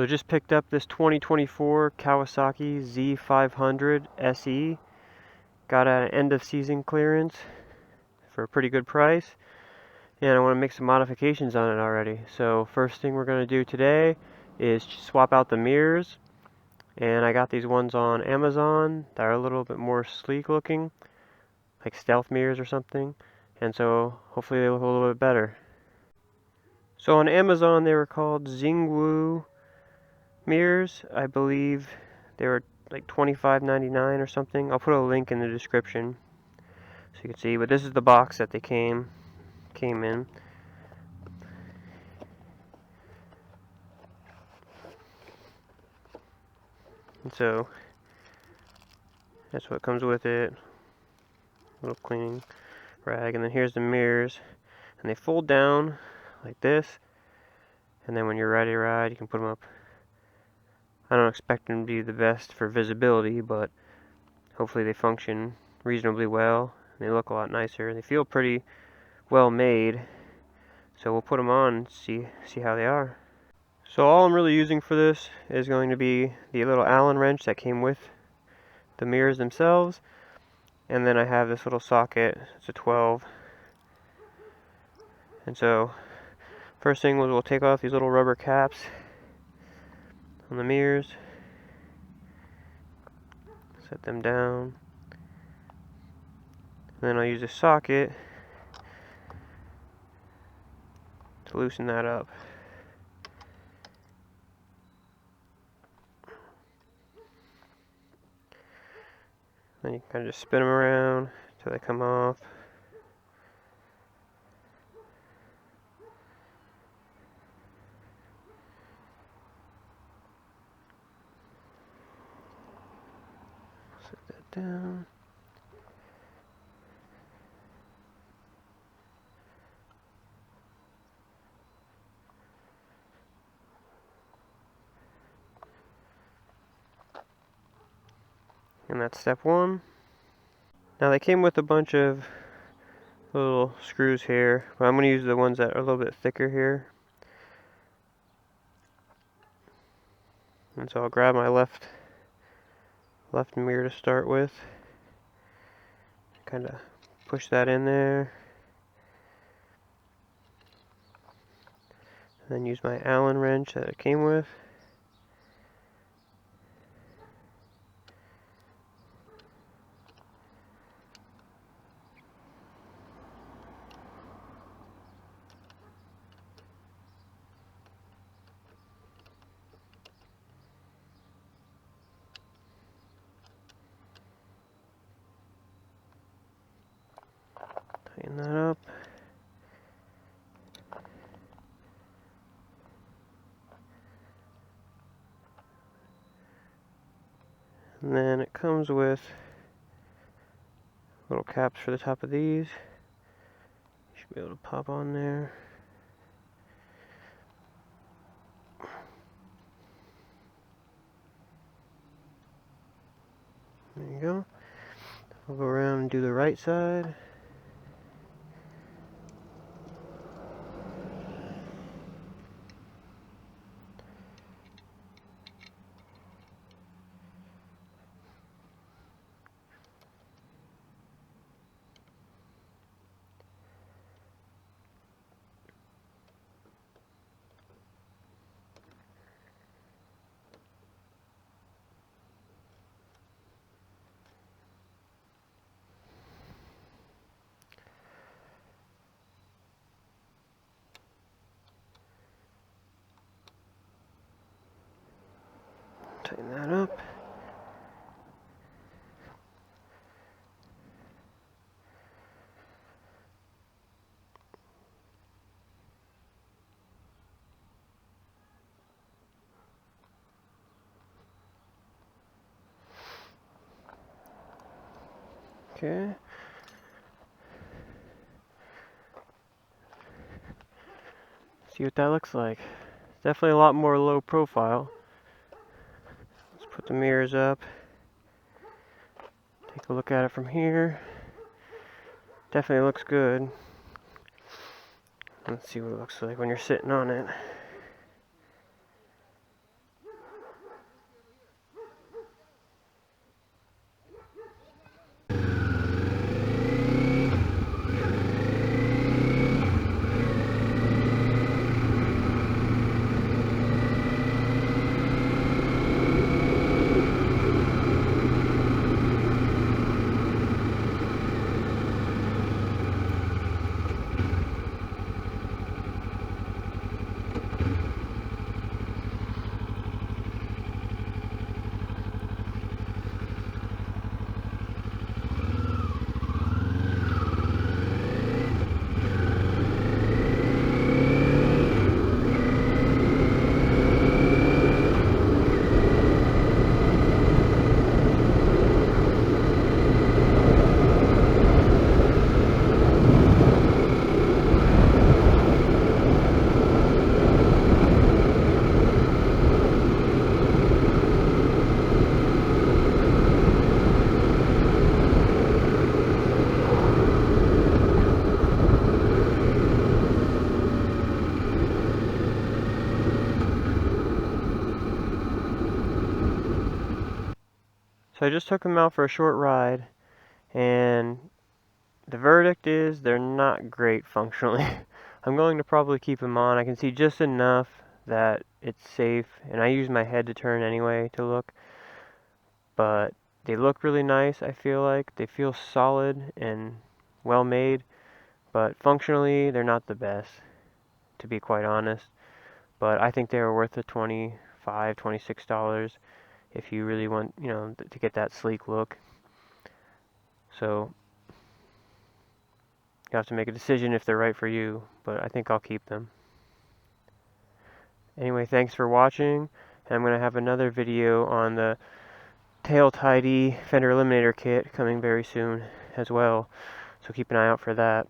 So just picked up this 2024 Kawasaki Z500 SE. Got at an end of season clearance for a pretty good price. And I want to make some modifications on it already. So first thing we're going to do today is swap out the mirrors. And I got these ones on Amazon that are a little bit more sleek looking, like stealth mirrors or something. And so hopefully they look a little bit better. So on Amazon they were called XINGWU mirrors. I believe they were like $25.99 or something. I'll put a link in the description so you can see. But this is the box that they came in. And so that's what comes with it. A little cleaning rag, and then here's the mirrors, and they fold down like this. And then when you're ready to ride, you can put them up. I don't expect them to be the best for visibility, but hopefully they function reasonably well. They look a lot nicer. They feel pretty well made. So we'll put them on and see how they are. So all I'm really using for this is going to be the little Allen wrench that came with the mirrors themselves. And then I have this little socket. It's a 12. And so first thing we'll take off these little rubber caps on the mirrors. Set them down. And then I'll use a socket to loosen that up. Then you can kind of just spin them around until they come off. Set that down. And that's step one. Now they came with a bunch of little screws here, but I'm going to use the ones that are a little bit thicker here. And so I'll grab my left mirror to start with. Kind of push that in there. And then use my Allen wrench that it came with. Tighten that up. And then it comes with little caps for the top of these. You should be able to pop on there. There you go. I'll go around and do the right side. Tighten that up. Okay. See what that looks like. Definitely a lot more low profile. Let's put the mirrors up. Take a look at it from here. Definitely looks good. Let's see what it looks like when you're sitting on it. So I just took them out for a short ride, and the verdict is they're not great functionally. I'm going to probably keep them on. I can see just enough that it's safe, and I use my head to turn anyway to look, but they look really nice. I feel like they feel solid and well made, but functionally they're not the best, to be quite honest. But I think they were worth the $25, $26 if you really want, to get that sleek look. So you have to make a decision if they're right for you, but I think I'll keep them. Anyway, thanks for watching, and I'm going to have another video on the Tail Tidy Fender Eliminator Kit coming very soon as well, so keep an eye out for that.